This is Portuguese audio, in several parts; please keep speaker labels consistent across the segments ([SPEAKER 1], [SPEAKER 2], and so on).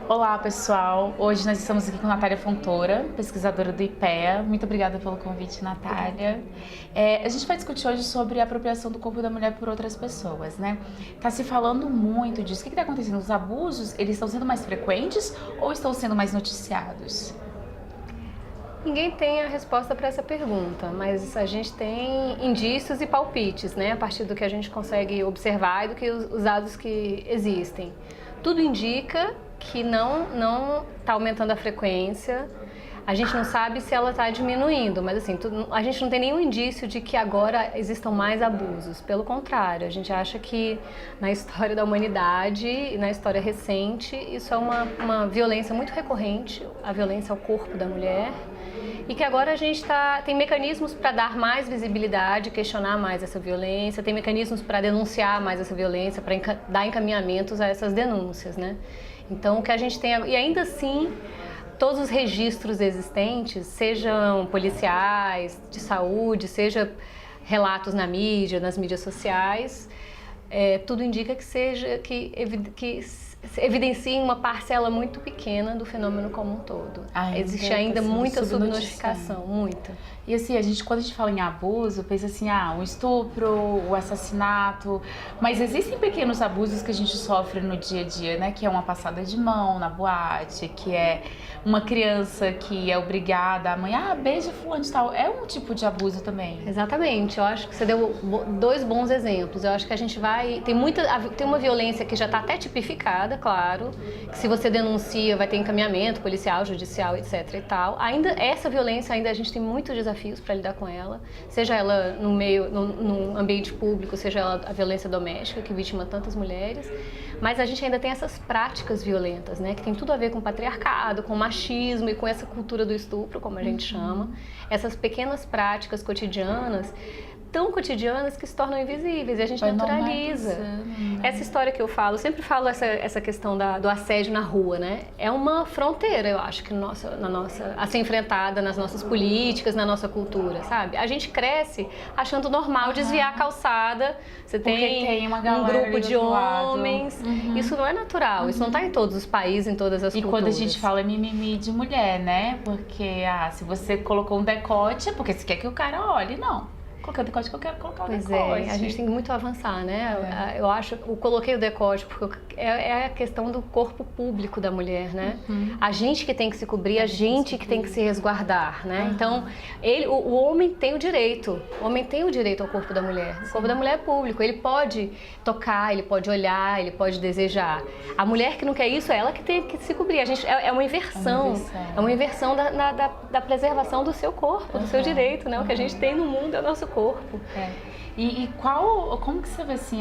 [SPEAKER 1] Olá, pessoal. Hoje nós estamos aqui com Natália Fontoura, pesquisadora do IPEA. Muito obrigada pelo convite, Natália. A gente vai discutir hoje sobre a apropriação do corpo da mulher por outras pessoas, né? Tá se falando muito disso. O que está acontecendo? Os abusos, eles estão sendo mais frequentes ou estão sendo mais noticiados?
[SPEAKER 2] Ninguém tem a resposta para essa pergunta, mas a gente tem indícios e palpites, né? A partir do que a gente consegue observar e do que os dados que existem. Tudo indica que não está aumentando a frequência. A gente não sabe se ela está diminuindo, mas assim, a gente não tem nenhum indício de que agora existam mais abusos. Pelo contrário, a gente acha que na história da humanidade e na história recente, isso é uma violência muito recorrente, a violência ao corpo da mulher, e que agora a gente tem mecanismos para dar mais visibilidade, questionar mais essa violência, tem mecanismos para denunciar mais essa violência, para dar encaminhamentos a essas denúncias, né? Então, o que a gente tem, e ainda assim, todos os registros existentes, sejam policiais, de saúde, seja relatos na mídia, nas mídias sociais, tudo indica que evidenciem uma parcela muito pequena do fenômeno como um todo. Existe ainda muita subnotificação, muita.
[SPEAKER 1] E assim, quando a gente fala em abuso, pensa assim, o estupro, o assassinato, mas existem pequenos abusos que a gente sofre no dia a dia, né? Que é uma passada de mão na boate, que é uma criança que é obrigada, a mãe, beija fulano de tal. É um tipo de abuso também.
[SPEAKER 2] Exatamente, eu acho que você deu dois bons exemplos. Eu acho que a gente tem uma violência que já está até tipificada, claro, que se você denuncia vai ter encaminhamento policial, judicial, etc e tal. Essa violência ainda a gente tem muitos desafios para lidar com ela, seja ela no ambiente público, seja ela a violência doméstica que vitima tantas mulheres, mas a gente ainda tem essas práticas violentas, né, que tem tudo a ver com o patriarcado, com o machismo e com essa cultura do estupro, como a gente chama, essas pequenas práticas cotidianas, tão cotidianas que se tornam invisíveis e a gente naturaliza. Essa história que eu falo, sempre falo essa questão do assédio na rua, né? É uma fronteira, eu acho, que a ser enfrentada nas nossas políticas, na nossa cultura, sabe? A gente cresce achando normal desviar a calçada, você tem um grupo de homens, isso não é natural, isso não está em todos os países, em todas as culturas.
[SPEAKER 1] E quando a gente fala mimimi de mulher, né? Porque, se você colocou um decote, é porque você quer que o cara olhe, não. Coloquei o decote que eu quero colocar o decote.
[SPEAKER 2] Pois a gente tem muito a avançar, né? Eu acho, eu coloquei o decote porque é a questão do corpo público da mulher, né? A gente que tem que se cobrir, a gente que tem que se resguardar, né? Então, o homem tem o direito ao corpo da mulher. O corpo da mulher é público, ele pode tocar, ele pode olhar, ele pode desejar. A mulher que não quer isso, é ela que tem que se cobrir. É uma inversão, da preservação do seu corpo, do seu direito, né? O que a gente tem no mundo é o nosso corpo.
[SPEAKER 1] Como que você vê assim,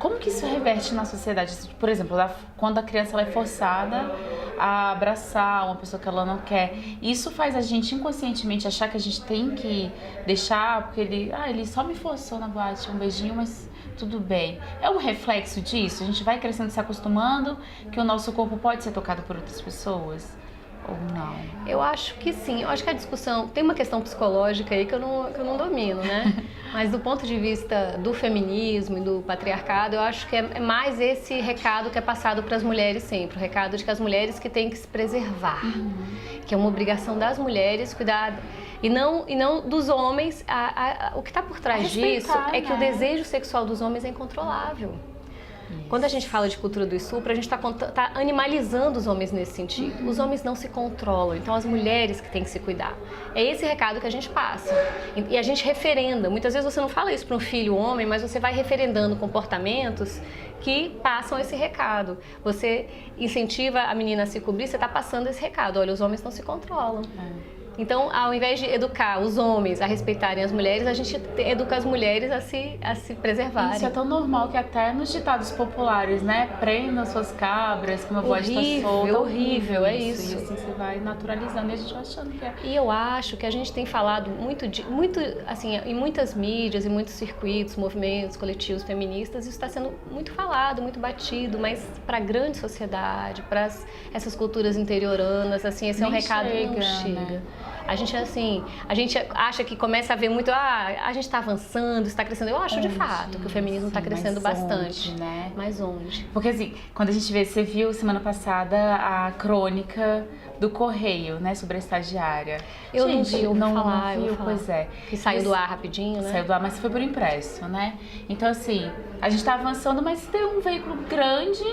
[SPEAKER 1] como que isso reverte na sociedade? Por exemplo, quando a criança ela é forçada a abraçar uma pessoa que ela não quer, isso faz a gente inconscientemente achar que a gente tem que deixar, porque ele só me forçou na boate, um beijinho, mas tudo bem. É um reflexo disso? A gente vai crescendo, se acostumando que o nosso corpo pode ser tocado por outras pessoas? Ou não?
[SPEAKER 2] Eu acho que sim. Eu acho que a discussão tem uma questão psicológica aí que eu não domino, né? Mas do ponto de vista do feminismo e do patriarcado, eu acho que é mais esse recado que é passado para as mulheres sempre, o recado de que as mulheres que têm que se preservar, que é uma obrigação das mulheres cuidar e não dos homens. O que está por trás disso é que o desejo sexual dos homens é incontrolável. Quando a gente fala de cultura do estupro, a gente está animalizando os homens nesse sentido. Os homens não se controlam, então as mulheres que têm que se cuidar. É esse recado que a gente passa. E a gente referenda. Muitas vezes você não fala isso para um filho homem, mas você vai referendando comportamentos que passam esse recado. Você incentiva a menina a se cobrir, você está passando esse recado. Olha, os homens não se controlam. Então, ao invés de educar os homens a respeitarem as mulheres, a gente educa as mulheres a se preservarem.
[SPEAKER 1] Isso é tão normal que até nos ditados populares, né? Prendam suas cabras, que meu bode está solto.
[SPEAKER 2] Horrível, é isso.
[SPEAKER 1] E assim você vai naturalizando e a gente vai achando que é.
[SPEAKER 2] E eu acho que a gente tem falado muito assim, em muitas mídias, em muitos circuitos, movimentos coletivos feministas, isso está sendo muito falado, muito batido, mas para a grande sociedade, para essas culturas interioranas, assim, esse é um recado que não chega. Né? A gente, assim, a gente acha que começa a ver muito, a gente está avançando, está crescendo. Eu acho, de fato, que o feminismo está crescendo bastante.
[SPEAKER 1] Onde, né?
[SPEAKER 2] Mais onde?
[SPEAKER 1] Porque, assim, quando a gente vê, você viu semana passada a crônica do Correio, né, sobre a estagiária.
[SPEAKER 2] Eu não
[SPEAKER 1] Gente,
[SPEAKER 2] vi, eu
[SPEAKER 1] não
[SPEAKER 2] falar,
[SPEAKER 1] viu, pois é.
[SPEAKER 2] Que saiu do ar rapidinho, né?
[SPEAKER 1] Saiu do ar, mas foi por impresso, né? Então, assim, a gente tá avançando, mas tem um veículo grande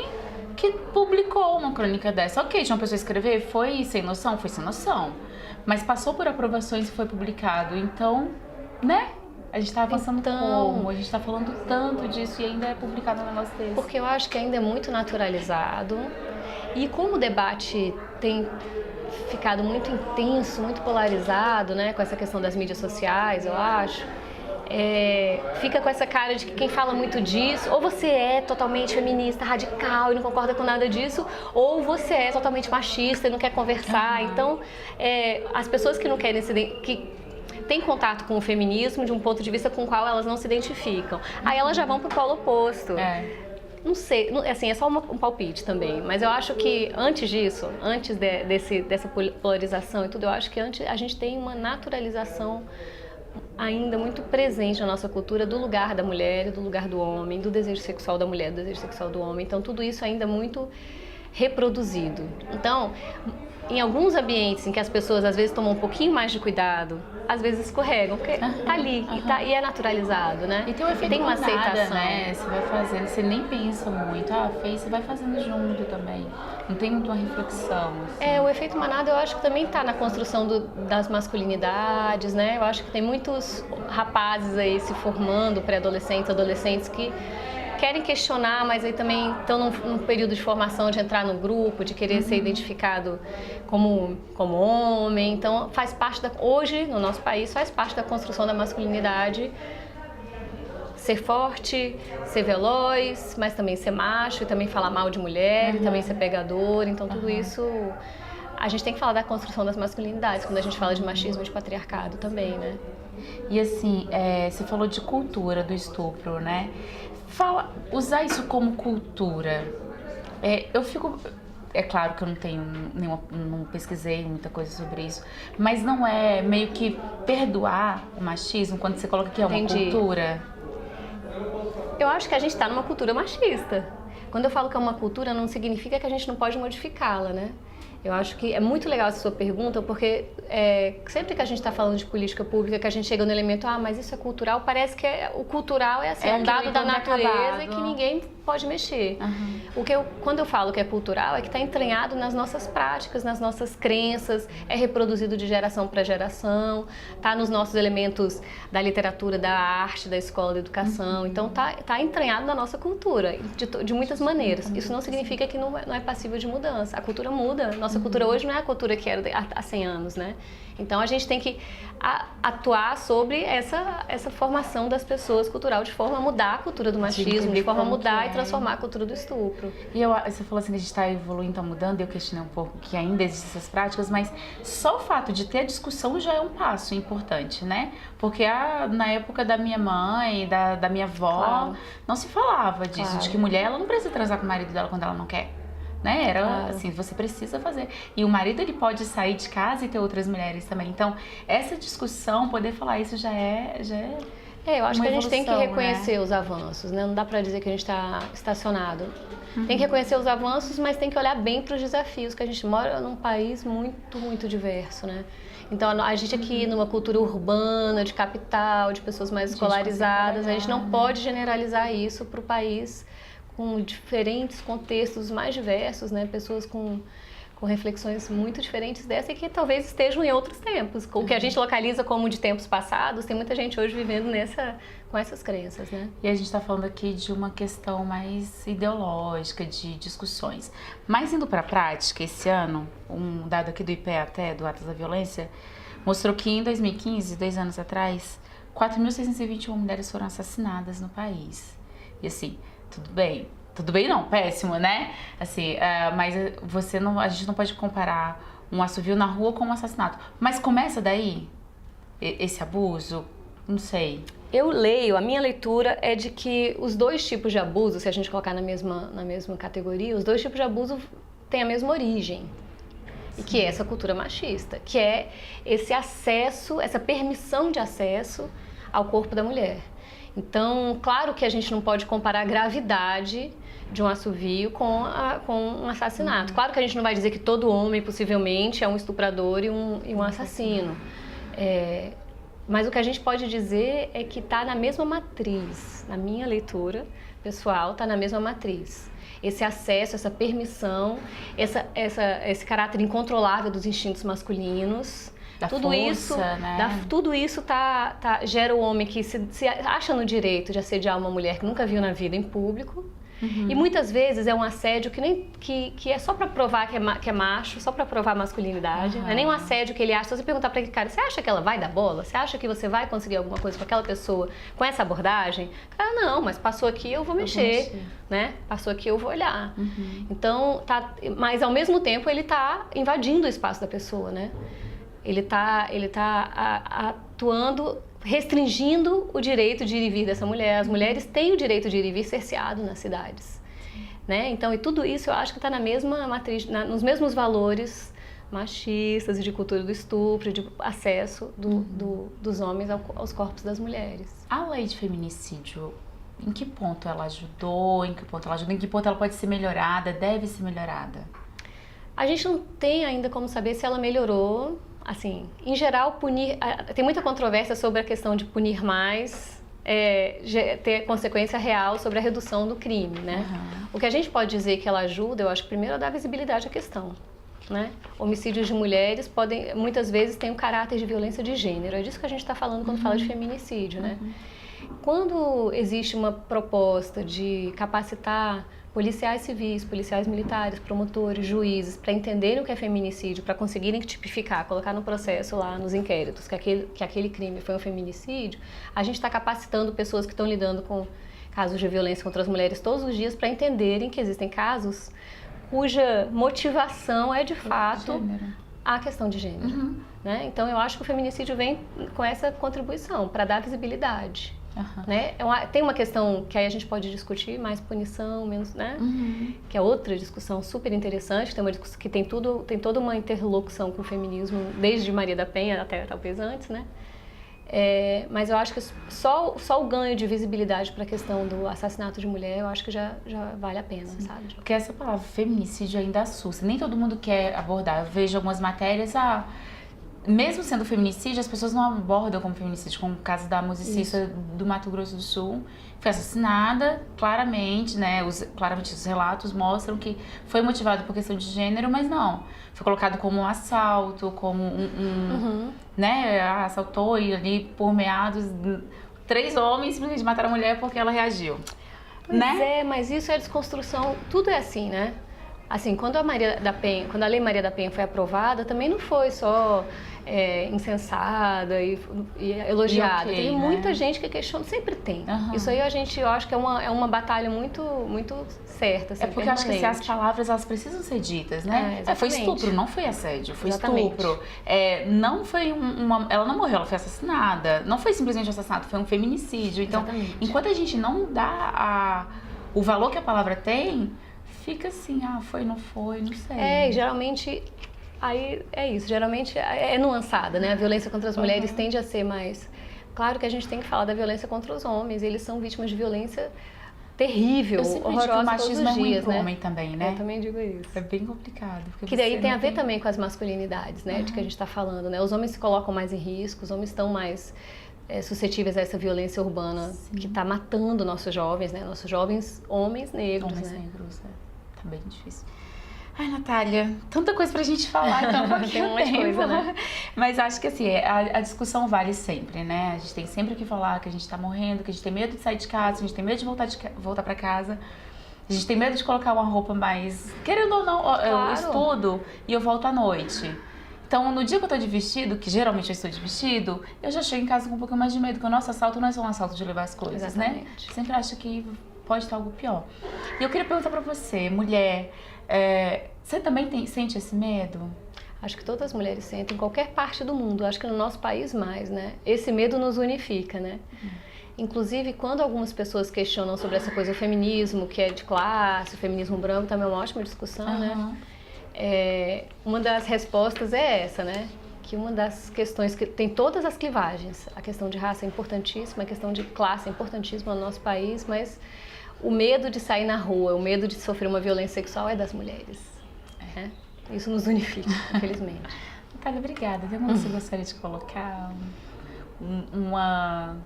[SPEAKER 1] que publicou uma crônica dessa. Ok, tinha uma pessoa escrever, foi sem noção? Foi sem noção. Mas passou por aprovações e foi publicado. Então, né? A gente tá avançando como? A gente tá falando tanto disso e ainda é publicado um negócio desse.
[SPEAKER 2] Porque eu acho que ainda é muito naturalizado. E como o debate tem ficado muito intenso, muito polarizado, né? Com essa questão das mídias sociais, eu acho. Fica com essa cara de que quem fala muito disso, ou você é totalmente feminista, radical e não concorda com nada disso, ou você é totalmente machista e não quer conversar. Então, as pessoas que não querem que têm contato com o feminismo de um ponto de vista com o qual elas não se identificam, aí elas já vão pro polo oposto. Não sei, assim, é só um palpite também, mas eu acho que antes disso, antes dessa polarização e tudo, eu acho que antes a gente tem uma naturalização ainda muito presente na nossa cultura do lugar da mulher e do lugar do homem, do desejo sexual da mulher, do desejo sexual do homem. Então, tudo isso ainda é muito reproduzido. Então, em alguns ambientes em que as pessoas às vezes tomam um pouquinho mais de cuidado, às vezes escorregam, porque tá ali e é naturalizado, né?
[SPEAKER 1] E tem um efeito
[SPEAKER 2] uma aceitação,
[SPEAKER 1] né? Você vai fazendo, você nem pensa muito, fez, você vai fazendo junto também. Não tem muito uma reflexão. Assim.
[SPEAKER 2] O efeito manada eu acho que também tá na construção das masculinidades, né? Eu acho que tem muitos rapazes aí se formando, pré-adolescentes, adolescentes que querem questionar, mas aí também estão num período de formação de entrar no grupo, de querer ser identificado como homem. Então, faz parte hoje, no nosso país, faz parte da construção da masculinidade ser forte, ser veloz, mas também ser macho, e também falar mal de mulher, e também ser pegador. Então, tudo isso... A gente tem que falar da construção das masculinidades, quando a gente fala de machismo e de patriarcado também, né?
[SPEAKER 1] E assim, você falou de cultura do estupro, né? Usar isso como cultura. Eu fico... É claro que eu não tenho não pesquisei muita coisa sobre isso, mas não é meio que perdoar o machismo quando você coloca que é uma cultura?
[SPEAKER 2] Eu acho que a gente está numa cultura machista. Quando eu falo que é uma cultura, não significa que a gente não pode modificá-la, né? Eu acho que é muito legal essa sua pergunta, porque sempre que a gente está falando de política pública, que a gente chega no elemento, mas isso é cultural, parece que o cultural é assim, um dado da natureza e que ninguém pode mexer. Quando eu falo que é cultural, é que está entranhado nas nossas práticas, nas nossas crenças, é reproduzido de geração para geração, está nos nossos elementos da literatura, da arte, da escola, da educação. Então, está entranhado na nossa cultura, de muitas maneiras. Isso não significa que não é passível de mudança. A cultura muda. Nossa cultura hoje não é a cultura que era há 100 anos, né? Então, a gente tem que atuar sobre essa formação das pessoas cultural, de forma a mudar a cultura do machismo, de forma a mudar e transformar a cultura do estupro.
[SPEAKER 1] E você falou assim que a gente está evoluindo, está mudando, eu questionei um pouco que ainda existem essas práticas, mas só o fato de ter a discussão já é um passo importante, né? Porque na época da minha mãe, da minha avó, não se falava disso, de que mulher ela não precisa transar com o marido dela quando ela não quer. Né? Era assim, você precisa fazer. E o marido, ele pode sair de casa e ter outras mulheres também. Então, essa discussão, poder falar isso já é
[SPEAKER 2] eu acho que a gente tem que reconhecer,
[SPEAKER 1] né?
[SPEAKER 2] Os avanços, né? Não dá pra dizer que a gente está estacionado. Tem que reconhecer os avanços, mas tem que olhar bem para os desafios, que a gente mora num país muito, muito diverso, né? Então, a gente aqui numa cultura urbana, de capital, de pessoas mais escolarizadas, a gente não pode generalizar isso para o país com diferentes contextos mais diversos, né? Pessoas com reflexões muito diferentes dessa e que talvez estejam em outros tempos. O que a gente localiza como de tempos passados, tem muita gente hoje vivendo com essas crenças, né?
[SPEAKER 1] E a gente está falando aqui de uma questão mais ideológica, de discussões. Mas indo para a prática, esse ano, um dado aqui do IPEA, do Atlas da Violência, mostrou que em 2015, 2 anos atrás, 4.621 mulheres foram assassinadas no país. E assim, tudo bem não, péssimo, né? Assim, mas a gente não pode comparar um assovio na rua com um assassinato. Mas começa daí esse abuso? Não sei.
[SPEAKER 2] A minha leitura é de que os dois tipos de abuso, se a gente colocar na mesma categoria, os dois tipos de abuso têm a mesma origem. e que é essa cultura machista, que é esse acesso, essa permissão de acesso ao corpo da mulher. Então, claro que a gente não pode comparar a gravidade de um assovio com um assassinato. Claro que a gente não vai dizer que todo homem, possivelmente, é um estuprador e um assassino. Mas o que a gente pode dizer é que está na mesma matriz. Na minha leitura pessoal, está na mesma matriz. Esse acesso, essa permissão, esse caráter incontrolável dos instintos masculinos. Tudo isso gera o homem que se acha no direito de assediar uma mulher que nunca viu na vida em público. E muitas vezes é um assédio que é só para provar que é macho, só para provar masculinidade. Não é nem um assédio que ele acha. Se você perguntar para aquele cara, você acha que ela vai dar bola? Você acha que você vai conseguir alguma coisa com aquela pessoa com essa abordagem? Cara, não, mas passou aqui, eu vou mexer, né? Passou aqui, eu vou olhar. Então, mas ao mesmo tempo ele está invadindo o espaço da pessoa, né? Ele tá atuando, restringindo o direito de ir e vir dessa mulher. As mulheres têm o direito de ir e vir cerceado nas cidades, né? Então, e tudo isso eu acho que está na mesma matriz, nos mesmos valores machistas e de cultura do estupro, de acesso dos homens aos corpos das mulheres.
[SPEAKER 1] A lei de feminicídio, em que ponto ela ajudou? Em que ponto ela ajuda? Em que ponto ela pode ser melhorada? Deve ser melhorada?
[SPEAKER 2] A gente não tem ainda como saber se ela melhorou. Assim, em geral, tem muita controvérsia sobre a questão de punir mais, ter consequência real sobre a redução do crime, né? O que a gente pode dizer que ela ajuda, eu acho que primeiro é dar visibilidade à questão, né? Homicídios de mulheres muitas vezes têm um caráter de violência de gênero, é disso que a gente está falando quando fala de feminicídio, né? Quando existe uma proposta de capacitar policiais civis, policiais militares, promotores, juízes, para entenderem o que é feminicídio, para conseguirem tipificar, colocar no processo lá, nos inquéritos, que aquele crime foi um feminicídio, a gente está capacitando pessoas que estão lidando com casos de violência contra as mulheres todos os dias para entenderem que existem casos cuja motivação é de fato a questão de gênero. Né? Então eu acho que o feminicídio vem com essa contribuição para dar visibilidade. Né? Tem uma questão que aí a gente pode discutir, mais punição, menos, né? Que é outra discussão super interessante, que tem toda uma interlocução com o feminismo, desde Maria da Penha até talvez antes, né? Mas eu acho que só o ganho de visibilidade para a questão do assassinato de mulher, eu acho que já vale a pena, sabe?
[SPEAKER 1] Porque essa palavra feminicídio ainda assusta, nem todo mundo quer abordar. Eu vejo algumas matérias, mesmo sendo feminicídio, as pessoas não abordam como feminicídio, como o caso da musicista do Mato Grosso do Sul, que foi assassinada, claramente, né? Claramente os relatos mostram que foi motivado por questão de gênero, mas não. Foi colocado como um assalto, como né? Assaltou e ali por meados 3 homens simplesmente mataram a mulher porque ela reagiu.
[SPEAKER 2] Pois mas isso é desconstrução, tudo é assim, né? Assim, quando a Lei Maria da Penha foi aprovada, também não foi só incensada e elogiada. Tem muita gente que questiona, sempre tem. Isso aí eu acho que é uma batalha muito, muito certa. Assim,
[SPEAKER 1] porque eu acho que as palavras elas precisam ser ditas, né? Foi estupro, não foi assédio, foi estupro. Não foi ela não morreu, ela foi assassinada. Não foi simplesmente um assassinato, foi um feminicídio. Então, enquanto a gente não dá o valor que a palavra tem, fica assim, foi, não foi, não sei.
[SPEAKER 2] Geralmente, aí é isso, geralmente é nuançada, né? A violência contra as mulheres tende a ser mais... Claro que a gente tem que falar da violência contra os homens, eles são vítimas de violência terrível, horrorosa
[SPEAKER 1] o machismo
[SPEAKER 2] todos os dias,
[SPEAKER 1] pro homem também, né?
[SPEAKER 2] Eu também digo isso.
[SPEAKER 1] É bem complicado.
[SPEAKER 2] Que daí tem a ver também com as masculinidades, né? De que a gente está falando, né? Os homens se colocam mais em risco, os homens estão mais... suscetíveis a essa violência urbana que está matando nossos jovens, né? Nossos jovens homens negros,
[SPEAKER 1] Tá bem difícil. Ai, Natália, tanta coisa pra gente falar, então
[SPEAKER 2] tem um monte de coisa, né?
[SPEAKER 1] Mas acho que assim, a discussão vale sempre, né? A gente tem sempre que falar que a gente tá morrendo, que a gente tem medo de sair de casa, que a gente tem medo de voltar pra casa. A gente tem medo de colocar uma roupa mais... Querendo ou não, eu estudo e eu volto à noite. Então, no dia que eu tô de vestido, que geralmente eu estou de vestido, eu já chego em casa com um pouquinho mais de medo, porque o nosso assalto não é só um assalto de levar as coisas, né? Sempre acho que pode estar algo pior. E eu queria perguntar pra você, mulher, você também sente esse medo?
[SPEAKER 2] Acho que todas as mulheres sentem, em qualquer parte do mundo, acho que no nosso país mais, né? Esse medo nos unifica, né? Inclusive, quando algumas pessoas questionam sobre essa coisa do feminismo, que é de classe, o feminismo branco, também é uma ótima discussão, né? Uma das respostas é essa, né? Que uma das questões que tem todas as clivagens, a questão de raça é importantíssima, a questão de classe é importantíssima no nosso país, mas o medo de sair na rua, o medo de sofrer uma violência sexual é das mulheres. Né? Isso nos unifica, infelizmente.
[SPEAKER 1] Natália, obrigada. Tem alguma coisa que você gostaria de colocar? Uma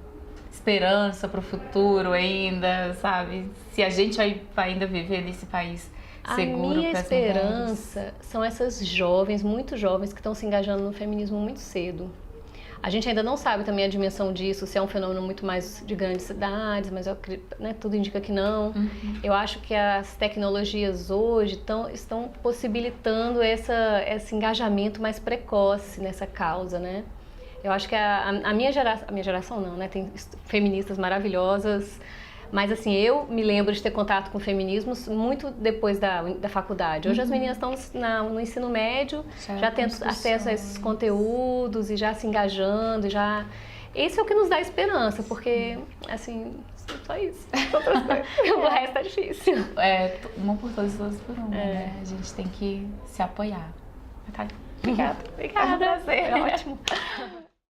[SPEAKER 1] esperança para o futuro ainda, sabe? Se a gente vai ainda viver nesse país seguro.
[SPEAKER 2] A minha esperança são essas jovens, muito jovens, que estão se engajando no feminismo muito cedo. A gente ainda não sabe também a dimensão disso, se é um fenômeno muito mais de grandes cidades, mas né, tudo indica que não. Eu acho que as tecnologias hoje estão possibilitando esse engajamento mais precoce nessa causa, né? Eu acho que a minha geração não, né? Tem feministas maravilhosas, mas assim, eu me lembro de ter contato com feminismos muito depois da faculdade. Hoje as meninas estão no ensino médio, já tendo acesso a esses conteúdos e já se engajando, Esse é o que nos dá esperança, porque, assim, só isso. Outras coisas. O resto é difícil.
[SPEAKER 1] Uma por todas, todas por uma, né? A gente tem que se apoiar. Obrigada.
[SPEAKER 2] Obrigada.
[SPEAKER 1] Prazer.
[SPEAKER 2] É ótimo.